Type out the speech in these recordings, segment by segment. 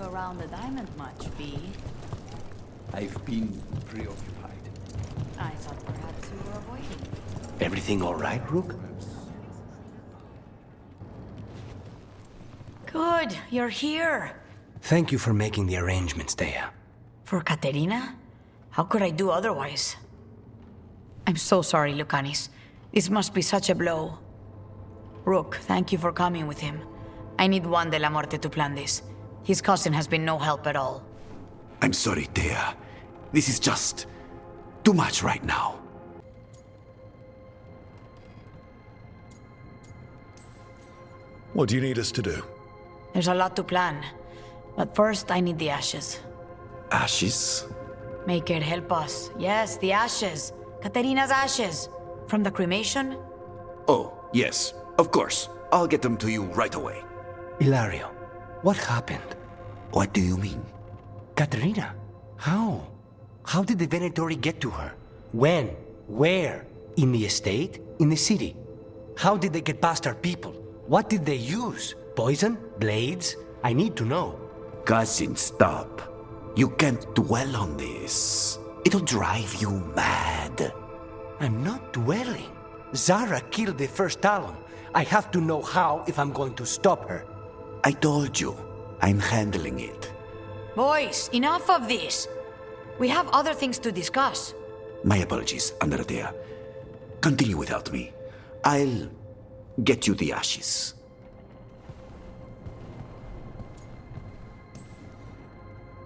around the diamond much, V. I've been preoccupied. I thought perhaps you were avoiding me. Everything all right, Rook? Good, you're here. Thank you for making the arrangements, Dea. For Katerina? How could I do otherwise? I'm so sorry, Lucanis. This must be such a blow. Rook, thank you for coming with him. I need Juan de la Muerte to plan this. His cousin has been no help at all. I'm sorry, Dea. This is just too much right now. What do you need us to do? There's a lot to plan. But first, I need the ashes. Ashes? Make it help us. Yes, the ashes. Katerina's ashes. From the cremation? Oh, yes, of course. I'll get them to you right away. Ilario, what happened? What do you mean? Katerina, how? How did the Venatori get to her? When? Where? In the estate? In the city? How did they get past our people? What did they use? Poison? Blades? I need to know. Cousin, stop. You can't dwell on this. It'll drive you mad. I'm not dwelling. Zara killed the first Talon. I have to know how if I'm going to stop her. I told you, I'm handling it. Boys, enough of this. We have other things to discuss. My apologies, Andradea. Continue without me. I'll get you the ashes.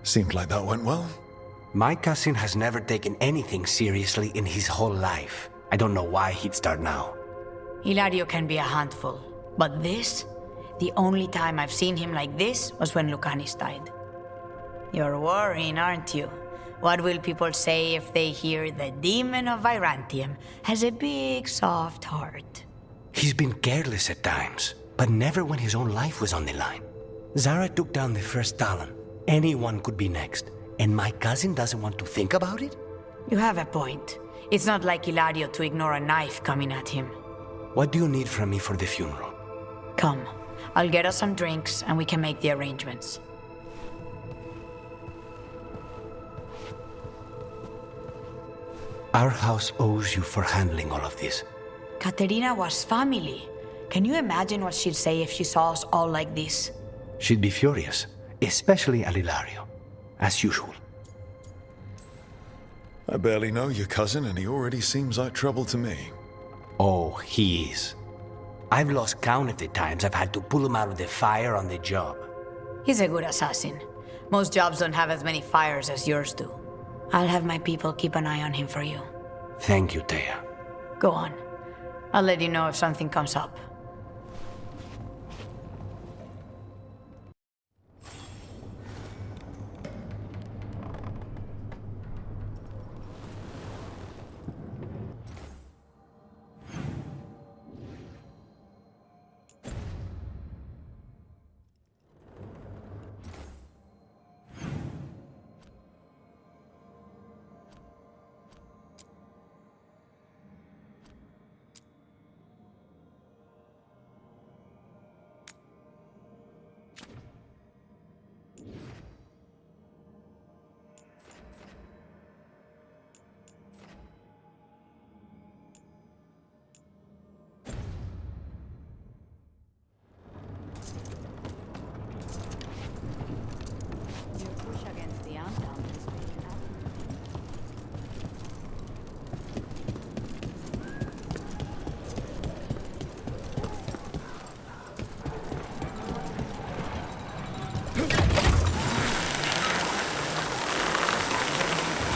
Seemed like that went well. My cousin has never taken anything seriously in his whole life. I don't know why he'd start now. Hilario can be a handful. But this? The only time I've seen him like this was when Lucanis died. You're worrying, aren't you? What will people say if they hear the demon of Virantium has a big, soft heart? He's been careless at times, but never when his own life was on the line. Zara took down the first Talon. Anyone could be next. And my cousin doesn't want to think about it? You have a point. It's not like Hilario to ignore a knife coming at him. What do you need from me for the funeral? Come. I'll get us some drinks and we can make the arrangements. Our house owes you for handling all of this. Katerina was family. Can you imagine what she'd say if she saw us all like this? She'd be furious, especially at Hilario, as usual. I barely know your cousin, and he already seems like trouble to me. Oh, he is. I've lost count of the times I've had to pull him out of the fire on the job. He's a good assassin. Most jobs don't have as many fires as yours do. I'll have my people keep an eye on him for you. Thank you, Dea. Go on. I'll let you know if something comes up.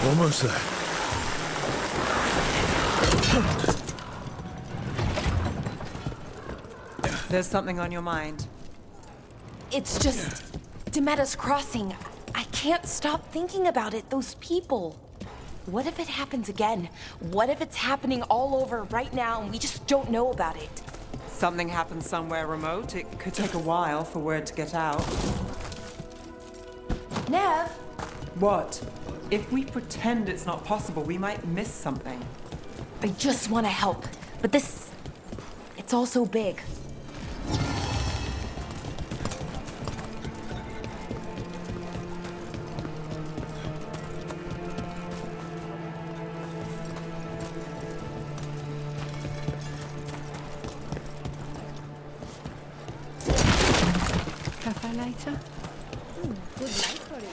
Almost there. There's something on your mind. It's just Demetta's Crossing. I can't stop thinking about it, those people. What if it happens again? What if it's happening all over right now and we just don't know about it? Something happens somewhere remote. It could take a while for word to get out. Nev? What? If we pretend it's not possible, we might miss something. I just want to help, but this... it's all so big. Cafe later? Good night for it.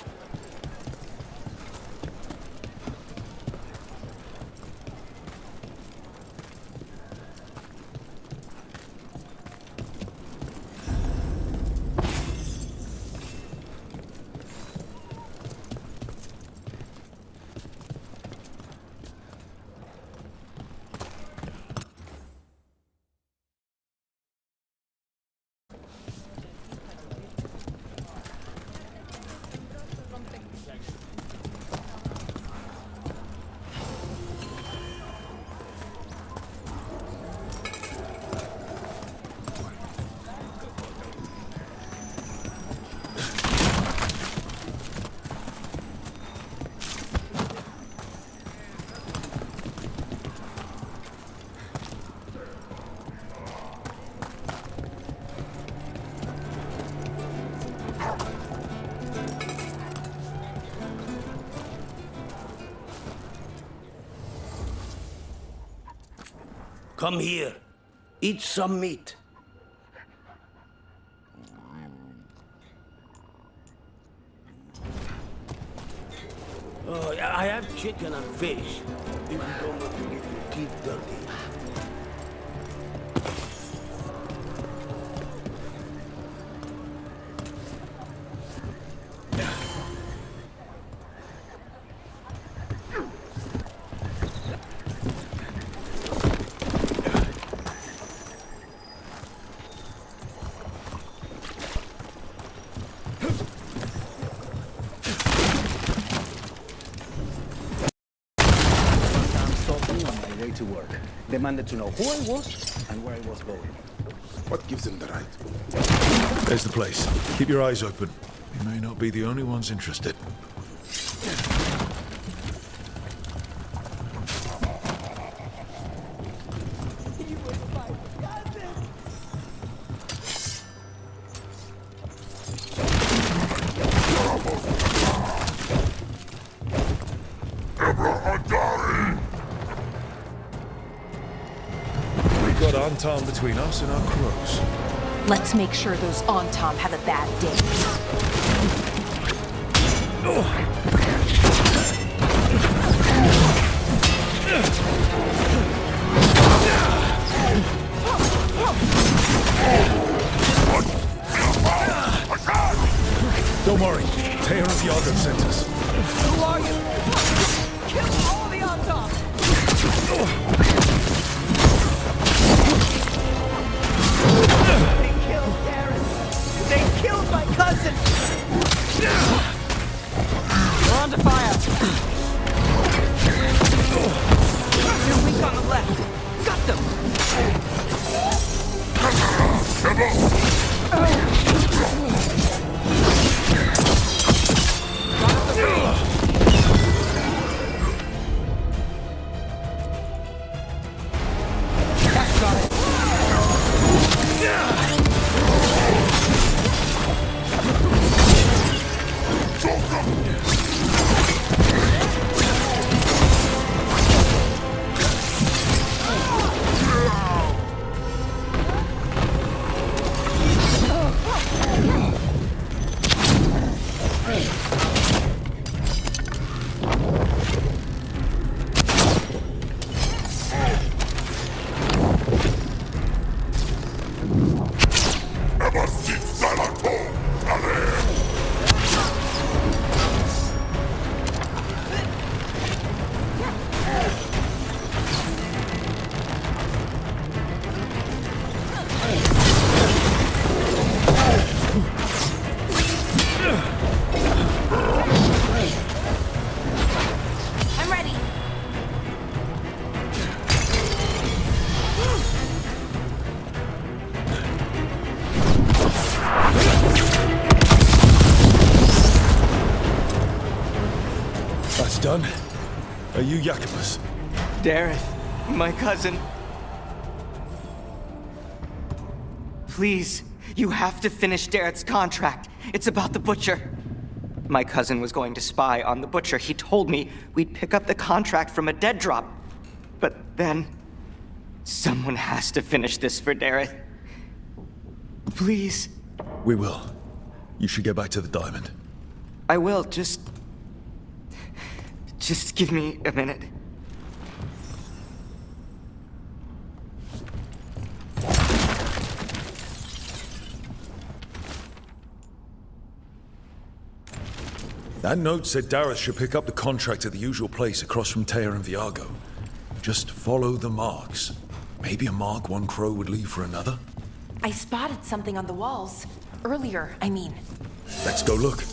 Come here. Eat some meat. Oh, I have chicken and fish. If you don't want to get your teeth dirty. To work. Demanded to know who I was and where I was going. What gives them the right? There's the place. Keep your eyes open. We may not be the only ones interested. Got Anton between us and our crows. Let's make sure those Antom have a bad day. Don't worry. Tear of the other sent us. Who are you? Kill all the Antom! They killed Darren! They killed my cousin! We're on to fire! They're weak on the left! Got them! Done? Are you Jacobus? Dareth, my cousin. Please, you have to finish Dareth's contract. It's about the Butcher. My cousin was going to spy on the Butcher. He told me we'd pick up the contract from a dead drop. But then, someone has to finish this for Dareth. Please. We will. You should get back to the diamond. I will, just give me a minute. That note said Dareth should pick up the contract at the usual place across from Teja and Veilguard. Just follow the marks. Maybe a mark one crow would leave for another? I spotted something on the walls. Earlier, I mean. Let's go look.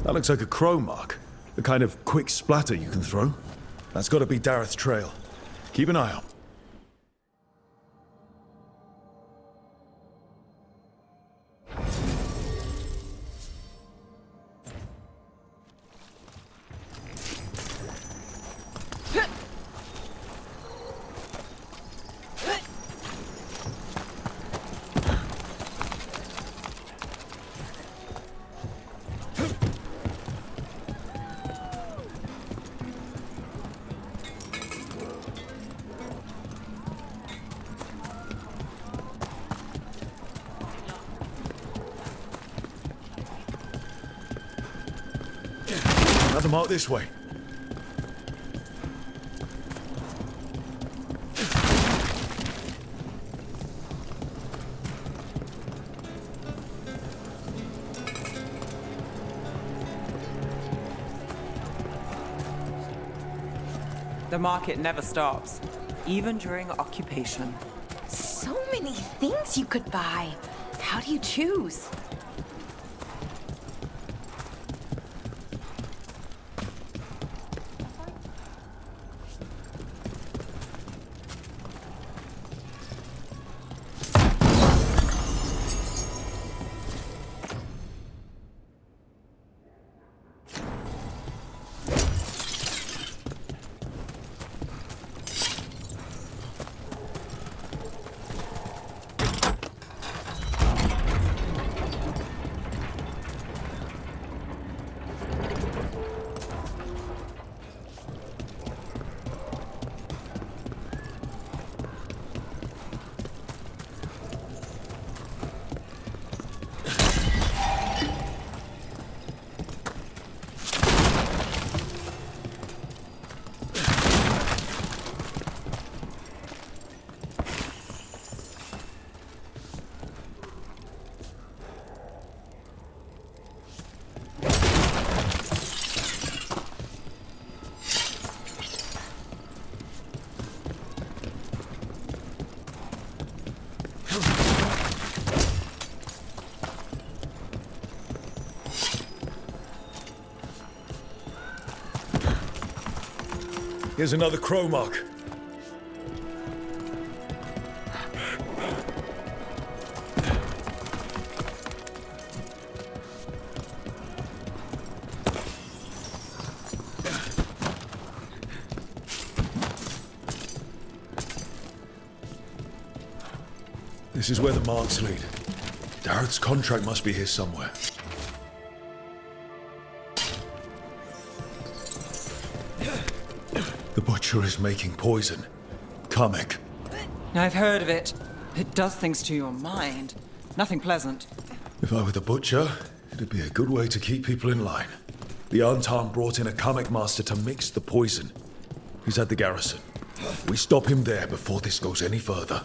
That looks like a crow mark. The kind of quick splatter you can throw. That's got to be Dareth's trail. Keep an eye out. Another mark this way. The market never stops, even during occupation. So many things you could buy. How do you choose? Here's another crow mark. This is where the marks lead. Dareth's contract must be here somewhere. The butcher is making poison. Kamek. I've heard of it. It does things to your mind. Nothing pleasant. If I were the butcher, it'd be a good way to keep people in line. The Antan brought in a Kamek master to mix the poison. He's at the garrison. We stop him there before this goes any further.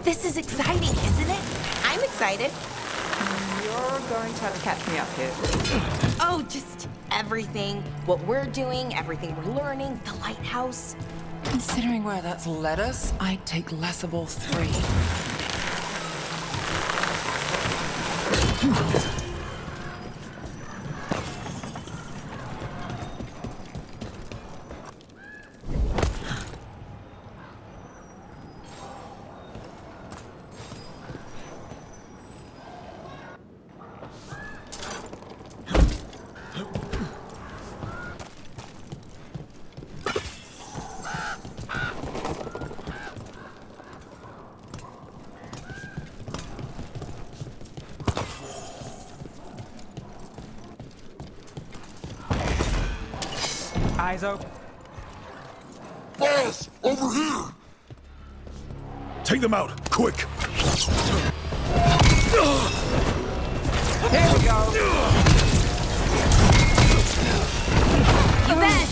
This is exciting, isn't it? I'm excited. You're going to have to catch me up here. Oh, just everything. What we're doing, everything we're learning, the lighthouse. Considering where that's led us, I'd take less of all three. Eyes open. Boss, over here! Take them out, quick! Here we go. Yvette!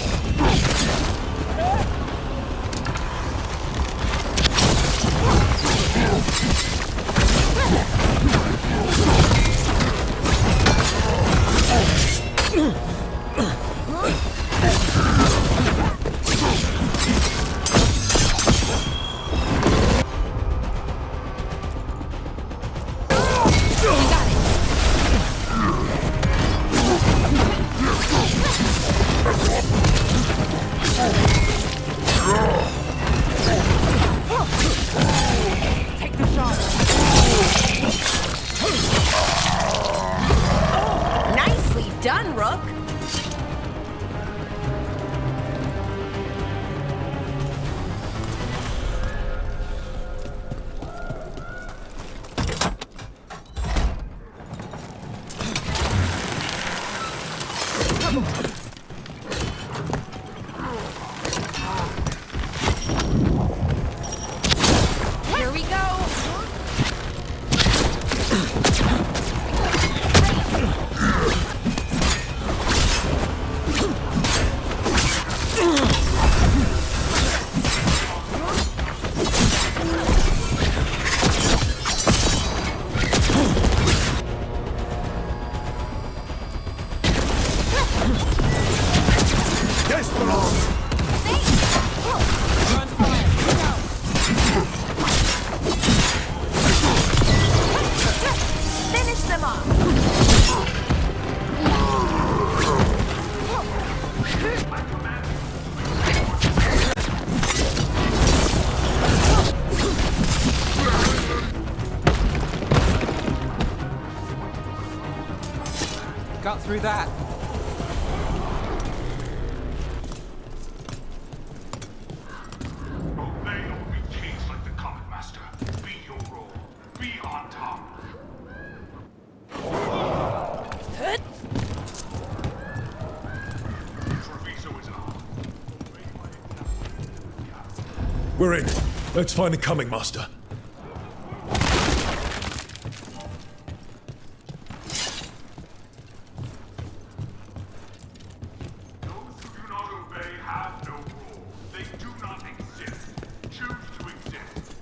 Take the shot. Nicely done, Rook. Here we go. Finish them off. Got through that. Obey or be caged like the Comet Master. Be your role. Be on top. Treviso is on. We're in. Let's find the coming master. Those who do not obey have no role. They do not exist. Choose to exist.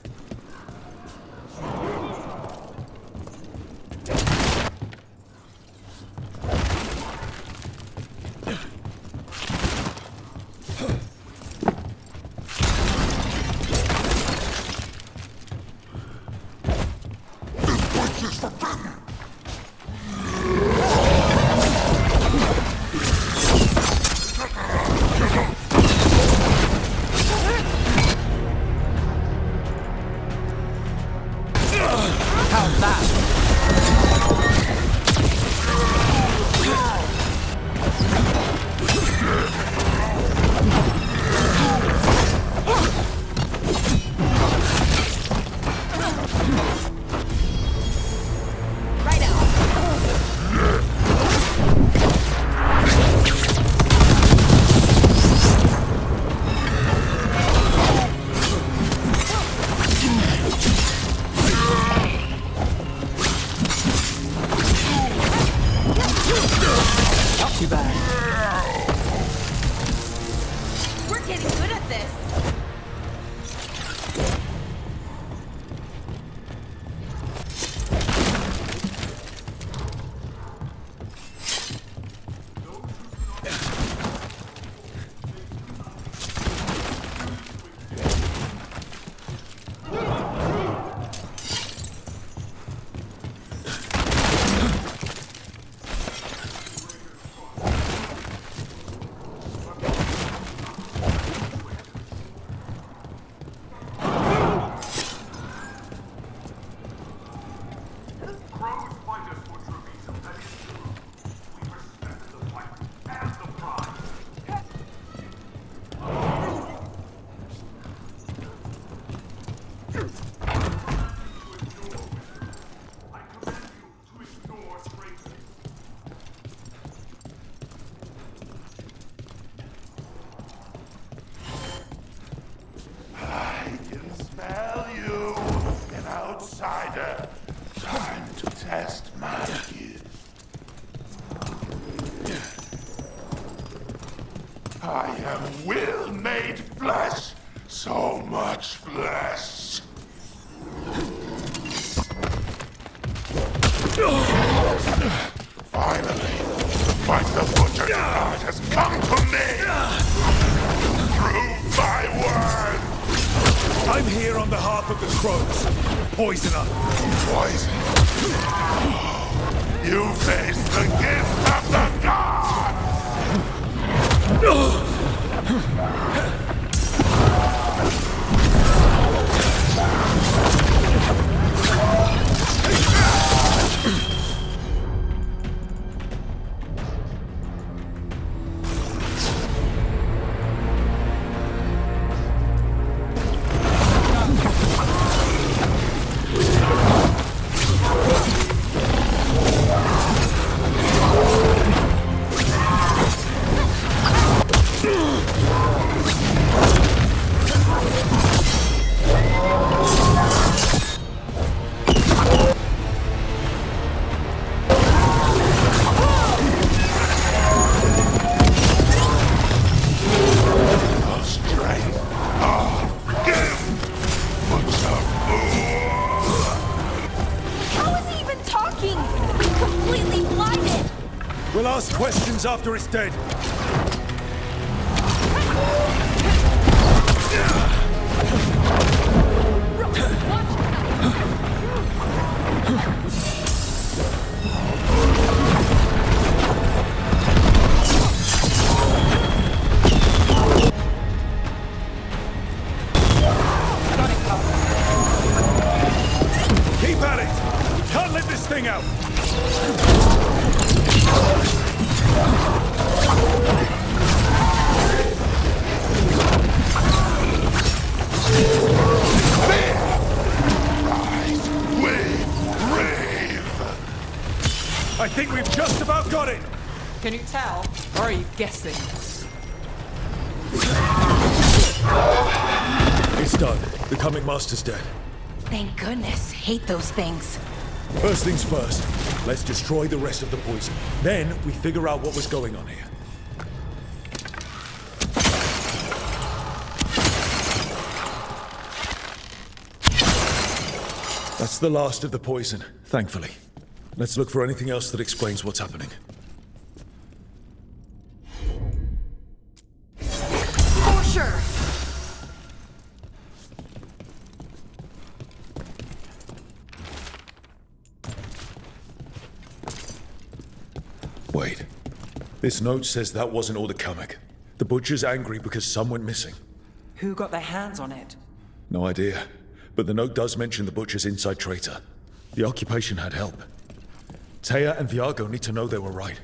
How's that? Right out. Finally, fight the butcher god has come to me! Prove my word! I'm here on behalf of the crows. Poisoner. Poison? You face the gift of the god! We'll ask questions after it's dead. Keep at it! Can't let this thing out! I think we've just about got it! Can you tell? Or are you guessing? It's done. The Coming Master's dead. Thank goodness. Hate those things. First things first, let's destroy the rest of the poison. Then we figure out what was going on here. That's the last of the poison, thankfully. Let's look for anything else that explains what's happening. For sure. Wait. This note says that wasn't all the Kamek. The butcher's angry because some went missing. Who got their hands on it? No idea. But the note does mention the butcher's inside traitor. The occupation had help. Taya and Viago need to know they were right.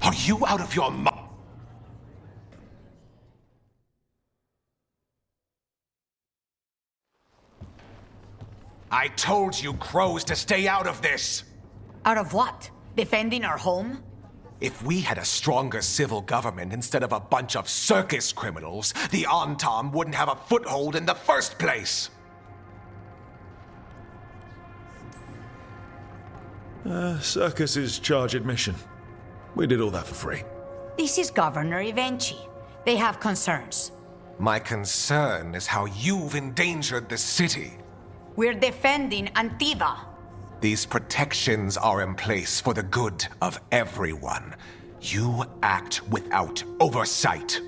Are you out of your mind? I told you crows to stay out of this! Out of what? Defending our home? If we had a stronger civil government instead of a bunch of circus criminals, the Antam wouldn't have a foothold in the first place! Circus is charge admission. We did all that for free. This is Governor Evenchi. They have concerns. My concern is how you've endangered the city. We're defending Antiva. These protections are in place for the good of everyone. You act without oversight.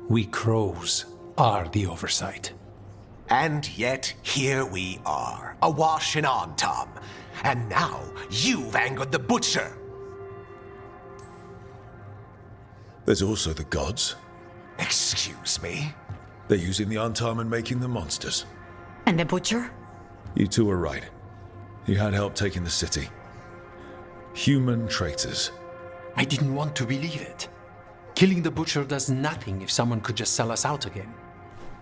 We crows are the oversight. And yet, here we are, awash in Antam. And now, you've angered the butcher. There's also the gods. Excuse me? They're using the Antam and making them monsters. And the butcher? You two are right. He had help taking the city. Human traitors. I didn't want to believe it. Killing the butcher does nothing if someone could just sell us out again.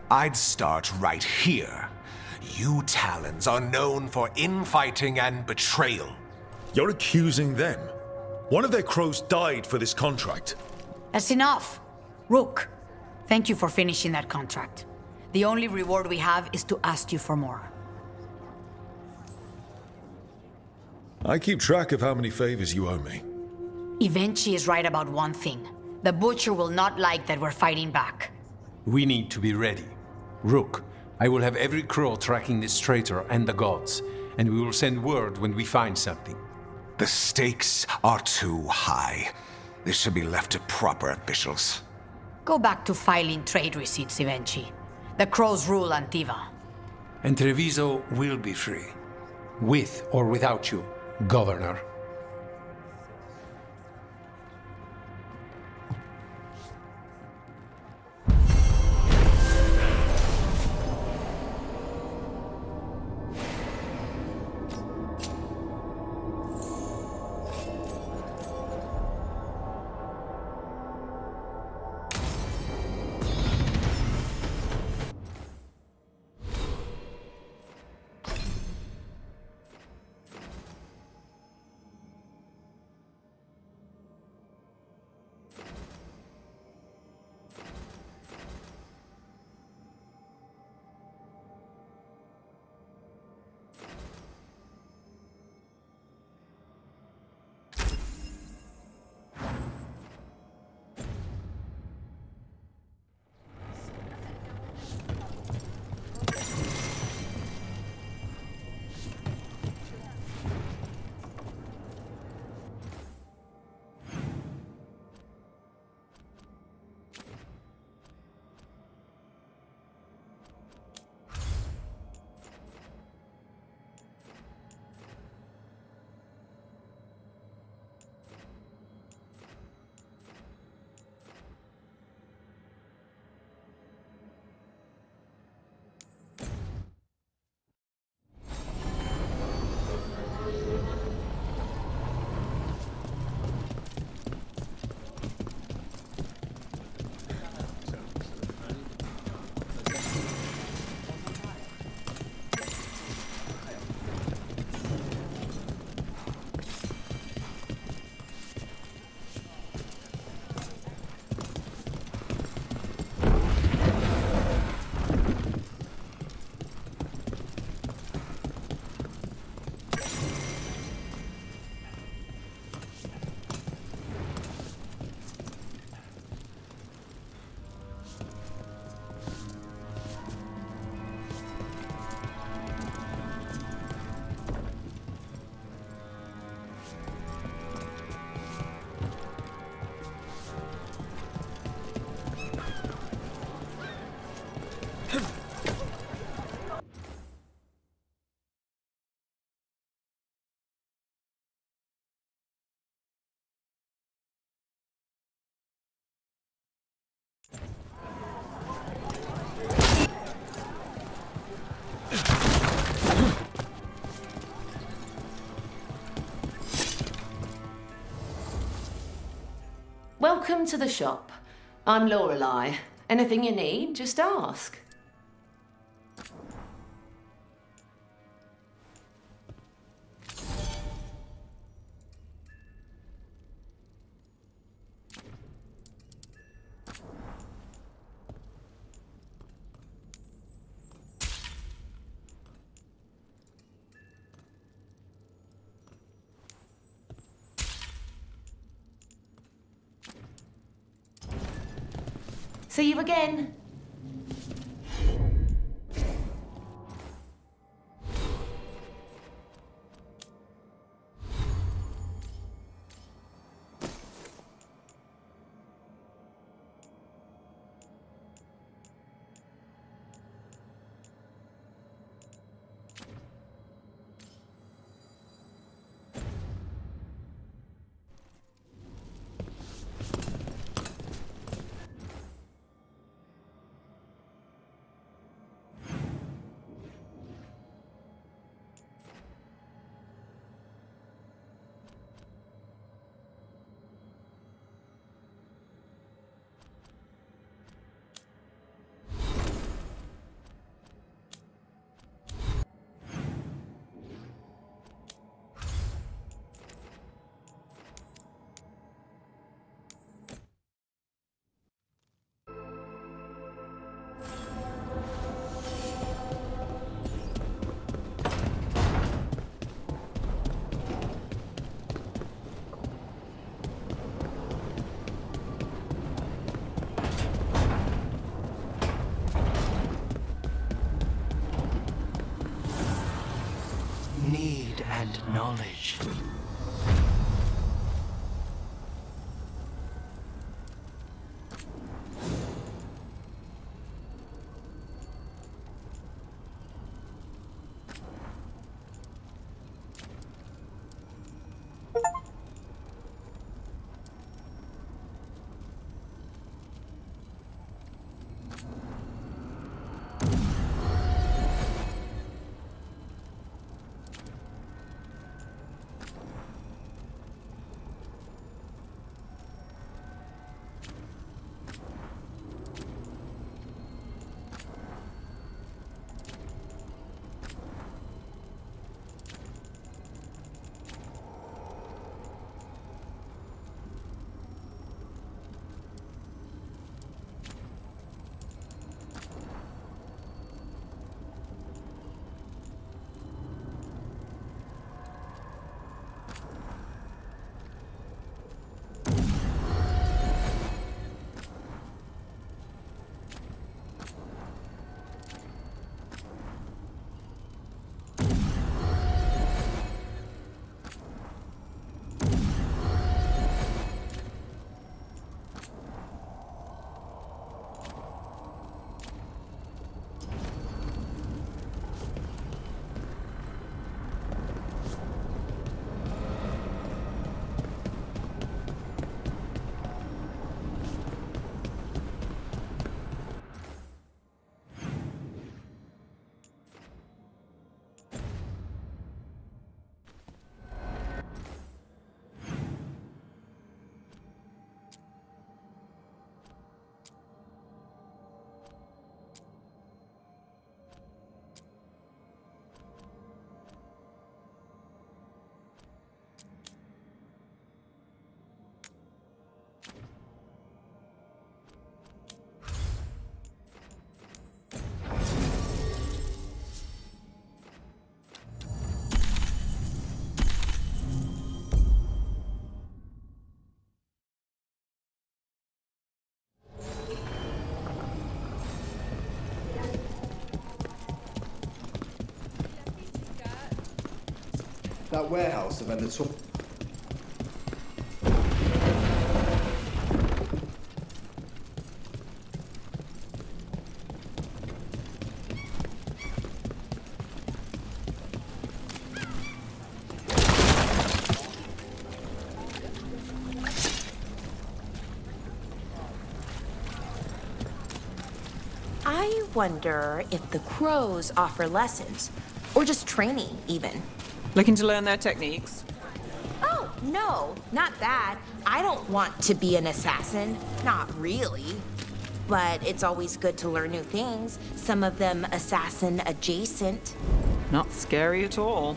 I'd start right here. You Talons are known for infighting and betrayal. You're accusing them? One of their crows died for this contract. That's enough. Rook, thank you for finishing that contract. The only reward we have is to ask you for more. I keep track of how many favors you owe me. Ivenchi is right about one thing. The Butcher will not like that we're fighting back. We need to be ready. Rook, I will have every crow tracking this traitor and the gods, and we will send word when we find something. The stakes are too high. This should be left to proper officials. Go back to filing trade receipts, Ivenchi. The crows rule Antiva. And Treviso will be free. With or without you, Governor. Welcome to the shop. I'm Lorelei. Anything you need, just ask. See you again. and knowledge. That warehouse of the top. I wonder if the crows offer lessons, or just training, even. Looking to learn their techniques? Oh, no, not that. I don't want to be an assassin. Not really. But it's always good to learn new things, some of them assassin adjacent. Not scary at all.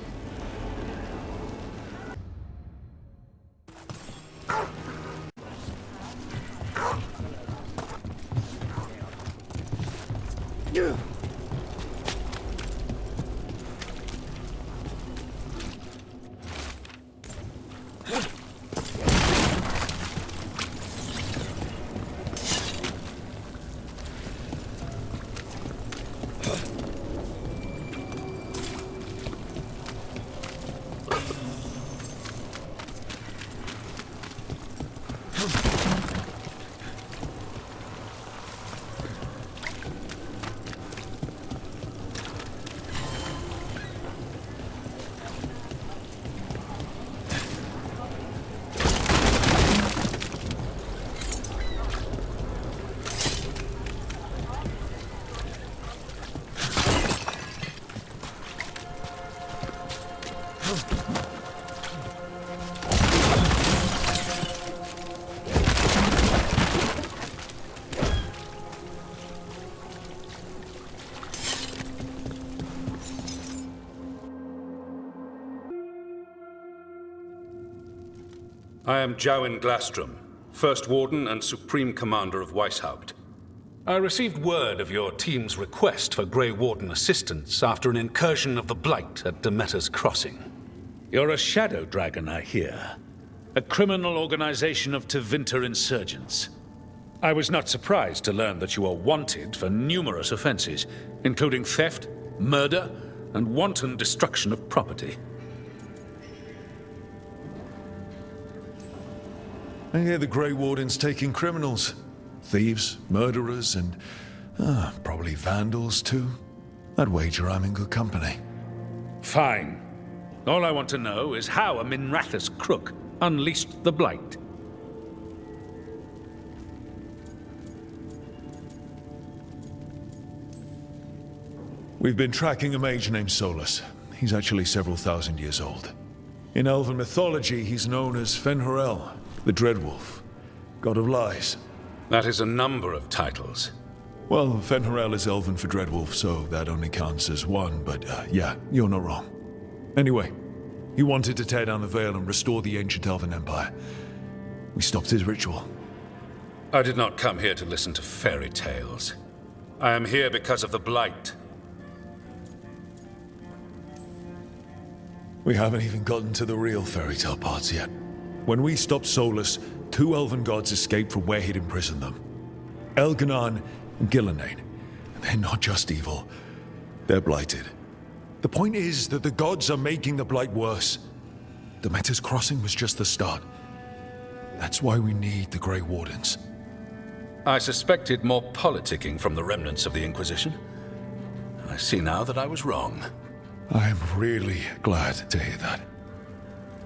I am Jowin Glastrom, First Warden and Supreme Commander of Weishaupt. I received word of your team's request for Grey Warden assistance after an incursion of the Blight at Demeter's Crossing. You're a Shadow Dragon, I hear. A criminal organization of Tevinter insurgents. I was not surprised to learn that you are wanted for numerous offenses, including theft, murder, and wanton destruction of property. I hear the Grey Warden's taking criminals. Thieves, murderers, and probably vandals too. I'd wager I'm in good company. Fine. All I want to know is how a Minrathous crook unleashed the Blight. We've been tracking a mage named Solus. He's actually several thousand years old. In elven mythology, he's known as Fen'Harel, the Dreadwolf, god of lies. That is a number of titles. Well, Fen'Harel is elven for Dreadwolf, so that only counts as one, but yeah, you're not wrong. Anyway, he wanted to tear down the Veil and restore the ancient elven empire. We stopped his ritual. I did not come here to listen to fairy tales. I am here because of the Blight. We haven't even gotten to the real fairy tale parts yet. When we stopped Solus, 2 elven gods escaped from where he'd imprisoned them. Elganon and Gillenane. They're not just evil. They're blighted. The point is that the gods are making the Blight worse. Demeter's Crossing was just the start. That's why we need the Grey Wardens. I suspected more politicking from the remnants of the Inquisition. I see now that I was wrong. I'm really glad to hear that.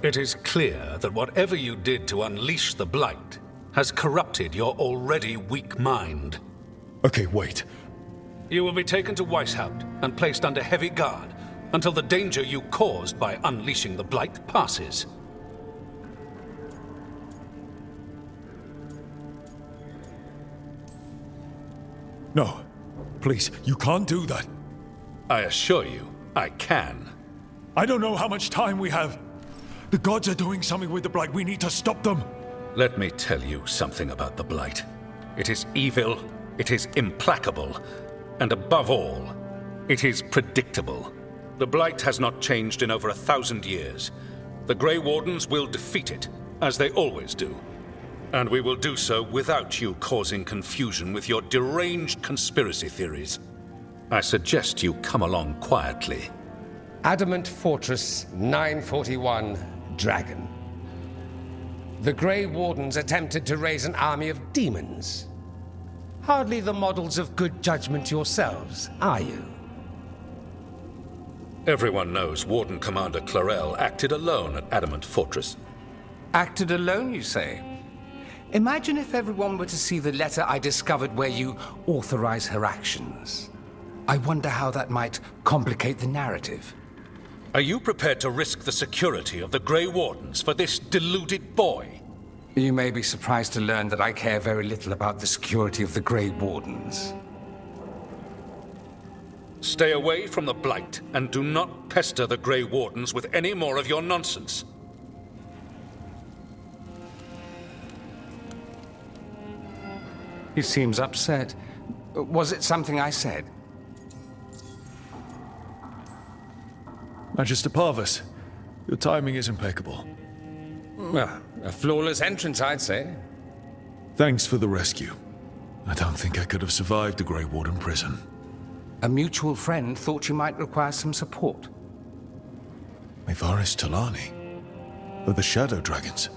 It is clear that whatever you did to unleash the Blight has corrupted your already weak mind. Okay, wait. You will be taken to Weishaupt and placed under heavy guard until the danger you caused by unleashing the Blight passes. No, please, you can't do that. I assure you, I can. I don't know how much time we have. The gods are doing something with the Blight. We need to stop them. Let me tell you something about the Blight. It is evil, it is implacable, and above all, it is predictable. The Blight has not changed in over 1,000 years. The Grey Wardens will defeat it, as they always do. And we will do so without you causing confusion with your deranged conspiracy theories. I suggest you come along quietly. Adamant Fortress 941, Dragon. The Grey Wardens attempted to raise an army of demons. Hardly the models of good judgment yourselves, are you? Everyone knows Warden Commander Clarel acted alone at Adamant Fortress. Acted alone, you say? Imagine if everyone were to see the letter I discovered where you authorize her actions. I wonder how that might complicate the narrative. Are you prepared to risk the security of the Grey Wardens for this deluded boy? You may be surprised to learn that I care very little about the security of the Grey Wardens. Stay away from the Blight, and do not pester the Grey Wardens with any more of your nonsense. He seems upset. Was it something I said? Magister Parvus, your timing is impeccable. Well, a flawless entrance, I'd say. Thanks for the rescue. I don't think I could have survived the Grey Warden prison. A mutual friend thought you might require some support. Mivaris Talani? Of the Shadow Dragons?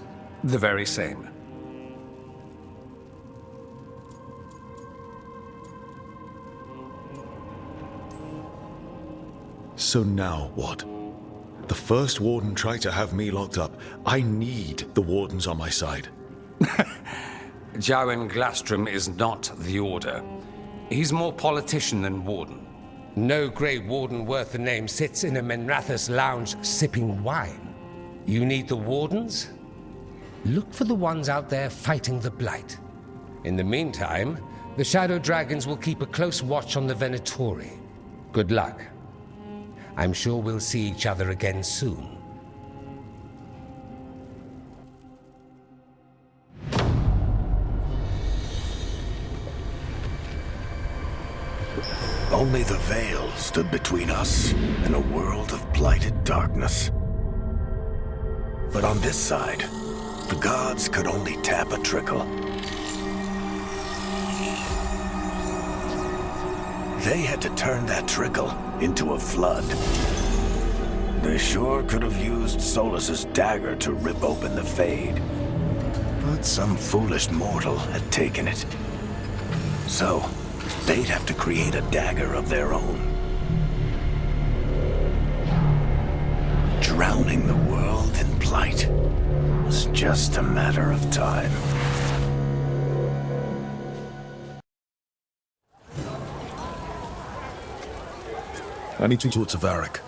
The very same. So now what? The first Warden tried to have me locked up. I need the Wardens on my side. Jowen Glastrom is not the Order. He's more politician than Warden. No Grey Warden worth the name sits in a Minrathous lounge sipping wine. You need the Wardens? Look for the ones out there fighting the Blight. In the meantime, the Shadow Dragons will keep a close watch on the Venatori. Good luck. I'm sure we'll see each other again soon. Only the Veil stood between us and a world of blighted darkness. But on this side, the gods could only tap a trickle. They had to turn that trickle into a flood. They sure could have used Solus's dagger to rip open the Fade. But some foolish mortal had taken it. So, they'd have to create a dagger of their own. Drowning the world in blight was just a matter of time. I need to talk to Varric.